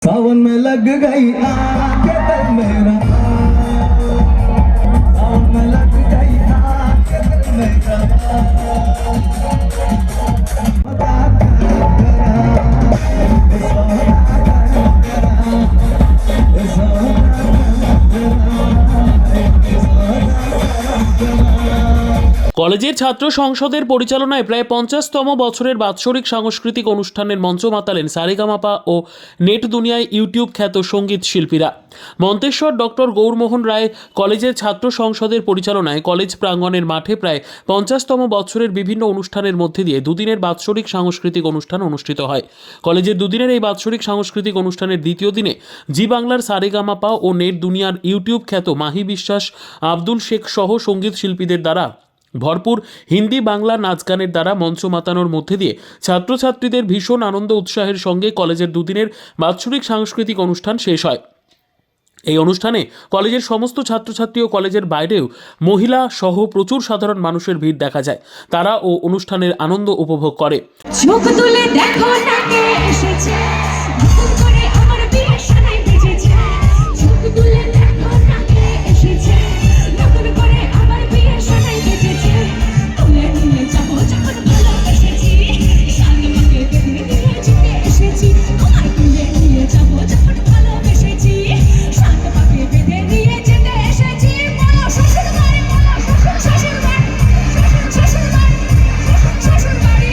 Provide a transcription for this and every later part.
सावन में लग गई आंखें दिल मेरा, सावन में लग गई आंखें दिल मेरा। কলেজের ছাত্র সংসদের পরিচালনায় প্রায় 50তম বছরের বাৎসরিক সাংস্কৃতিক অনুষ্ঠানের মঞ্চ মাতালেন সারেগামাপা ও নেট দুনিয়ায় ইউটিউব খ্যাত সঙ্গীত শিল্পীরা। মন্তেশ্বর ডক্টর গৌরমোহন রায় কলেজের ছাত্র সংসদের পরিচালনায় কলেজ প্রাঙ্গণের মাঠে প্রায় 50তম বছরের বিভিন্ন অনুষ্ঠানের মধ্যে দিয়ে দুদিনের বাৎসরিক সাংস্কৃতিক অনুষ্ঠান অনুষ্ঠিত হয়। কলেজের দুদিনের এই বাৎসরিক সাংস্কৃতিক অনুষ্ঠানের দ্বিতীয় দিনে জি বাংলার সারেগামাপা ও নেট দুনিয়ার ইউটিউব খ্যাত মাহি বিশ্বাস, আব্দুল শেখ সহ সঙ্গীত শিল্পীদের দ্বারা ভরপুর হিন্দি বাংলা নাচ গানের দ্বারা মঞ্চ মাতানোর মধ্যে দিয়ে ছাত্রছাত্রীদের ভীষণ আনন্দ উৎসাহের সঙ্গে কলেজের দুদিনের বাৎসরিক সাংস্কৃতিক অনুষ্ঠান শেষ হয়। এই অনুষ্ঠানে কলেজের সমস্ত ছাত্রছাত্রী ও কলেজের বাইরেও মহিলা সহ প্রচুর সাধারণ মানুষের ভিড় দেখা যায়। তারা ও অনুষ্ঠানের আনন্দ উপভোগ করে। চোখ তুলে দেখো না কে এসেছে, নতুন করে আমার বিয়ে সানাই বেজেছে। চোখ তুলে দেখো না কে এসেছে, নতুন করে আমার বিয়ে সানাই বেজেছে। তুলে নিয়ে যাবো যখন ভালোবেসেছি, শান্ত পাকে বেঁধে নিয়ে যেতে এসেছি। আমার তুলে নিয়ে যাবো যখন ভালোবেসেছি, শান্ত পাকে বেঁধে নিয়ে যেতে এসেছি। বলো শ্বশুর বাড়ি, বলো শ্বশুর বাড়ি, শ্বশুর বাড়ি, শ্বশুর বাড়ি।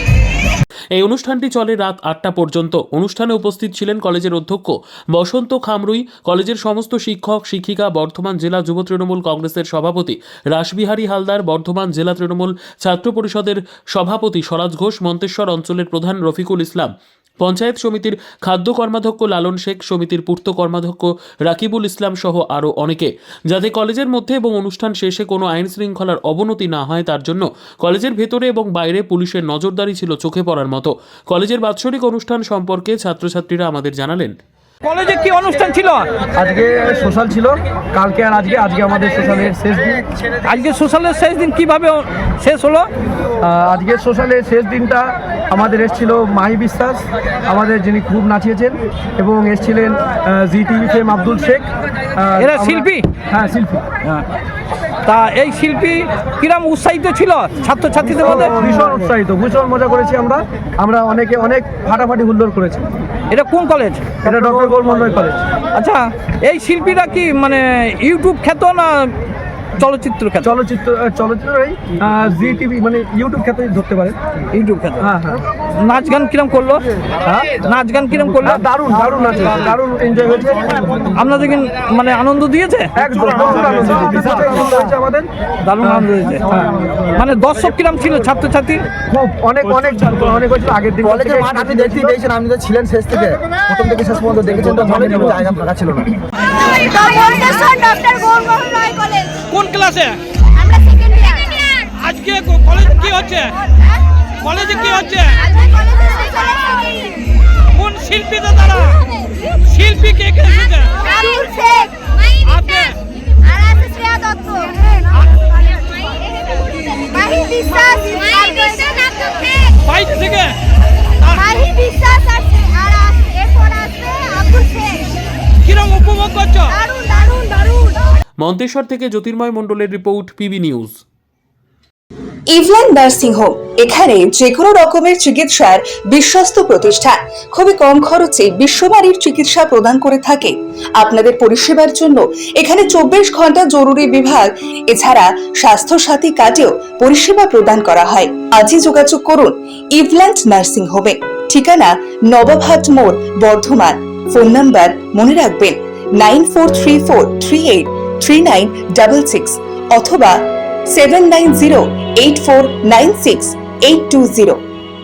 এই অনুষ্ঠানটি চলে রাত 8টা পর্যন্ত। অনুষ্ঠানে উপস্থিত ছিলেন কলেজের অধ্যক্ষ বসন্ত খামরুই, কলেজের সমস্ত শিক্ষক শিক্ষিকা, বর্ধমান জেলা যুব তৃণমূল কংগ্রেসের সভাপতি রাসবিহারী হালদার, বর্ধমান জেলা তৃণমূল ছাত্র পরিষদের সভাপতি স্বরাজ ঘোষ, মন্তেশ্বর অঞ্চলের প্রধান রফিকুল ইসলাম, পঞ্চায়েত সমিতির খাদ্য কর্মাধ্যক্ষ লালন শেখ, সমিতির পূর্ত কর্মাধ্যক্ষ রাকিবুল ইসলাম সহ আরও অনেকে। যাতে কলেজের মধ্যে এবং অনুষ্ঠান শেষে কোনো আইন শৃঙ্খলার অবনতি না হয় তার জন্য কলেজের ভেতরে এবং বাইরে পুলিশের নজরদারি ছিল চোখে পড়ার মতো। কলেজের বাৎসরিক অনুষ্ঠান সম্পর্কে ছাত্রছাত্রীরা আমাদের জানালেন। কলেজে কি অনুষ্ঠান ছিল? আজকে সোশ্যাল ছিল, কালকে আর আজকে আমাদের সোশ্যালের শেষ দিন। আজকে সোশ্যালের শেষ দিন কিভাবে শেষ হলো? আজকে সোশ্যালের শেষ দিনটা আমাদের এসেছিল মাহি বিশ্বাস, আমাদের যিনি খুব নাচিয়েছেন, এবং এসেছিলেন জি টিভি ফেম আব্দুল শেখ। এরা শিল্পী? হ্যাঁ, শিল্পী। তা এই শিল্পী কিরম উৎসাহিত ছিল ছাত্রছাত্রীদের মধ্যে? ভীষণ উৎসাহিত, ভীষণ মজা করেছি আমরা অনেক ফাটাফাটি হুল্লোড় করেছি। এটা কোন কলেজ? এটা ডক্টর গৌরমোহন রায় কলেজ। আচ্ছা, এই শিল্পীরা কি মানে ইউটিউব খ্যাত না চলচ্চিত্র খ্যাত? চলচ্চিত্রই জি টিভি মানে ইউটিউব ক্ষেত্রে ধরতে পারে। ইউটিউব খ্যাত। হ্যাঁ হ্যাঁ। নাচ গান কিরম করলো? হ্যাঁ, নাচ গান কিরম করলো? দারুণ আছে, দারুণ এনজয় হয়েছে। আপনাদের কি মানে আনন্দ দিয়েছে? একদম প্রচুর আনন্দ হয়েছে আমাদের। দারুণ আনন্দ দিয়েছে। মানে দর্শক কিরম ছিল ছাত্রছাত্রী? খুব অনেক হয়েছিল আগের দিন। কলেজের মাঠ আপনি দেখতেই পেয়েছেন, আপনি তো ছিলেন শেষ থেকে, প্রথম থেকে শেষ পর্যন্ত দেখেছেন, তো ভালো জায়গা ফাঁকা ছিল না। ডক্টর গৌরমোহন রায় কলেজ। কোন ক্লাসে? আমরা সেকেন্ড ইয়ার। আজকে কলেজে কি হচ্ছে? কলেজে কি হচ্ছে? আজকে কলেজে সেকেন্ড। কোন শিল্পীদের দ্বারা? শিল্পী কে কে এসেছে? আব্দুল শেখ, আপনি? আর আছে শ্রেয়া দত্ত, মাহি বিশ্বাস, বাইরে থেকে? মাহি বিশ্বাস আছে, আর এরপর আসবে আব্দুল শেখ। কিরম উপভোগ করছো? দারুণ দারুণ দারুণ। মন্তেশ্বর থেকে জ্যোতির্ময় মণ্ডলের report, PB news. Evland nursing home, এখানে যে কোনো রকমের চিকিৎসার বিশ্বস্ত প্রতিষ্ঠান। খুবই কম খরচে বিশ্বমানের চিকিৎসা প্রদান করে থাকে। আপনাদের পরিষেবার জন্য এখানে 24 ঘন্টা জরুরি বিভাগ, এছাড়া স্বাস্থ্য সাথী কার্ডেও পরিষেবা প্রদান করা হয়। আজই যোগাযোগ করুন ইভল্যান্ড নার্সিং হোমে। ঠিকানা নবাবহাট মোড়, বর্ধমান। ফোন নাম্বার মনে রাখবেন 9434383966 অথবা 7908496820।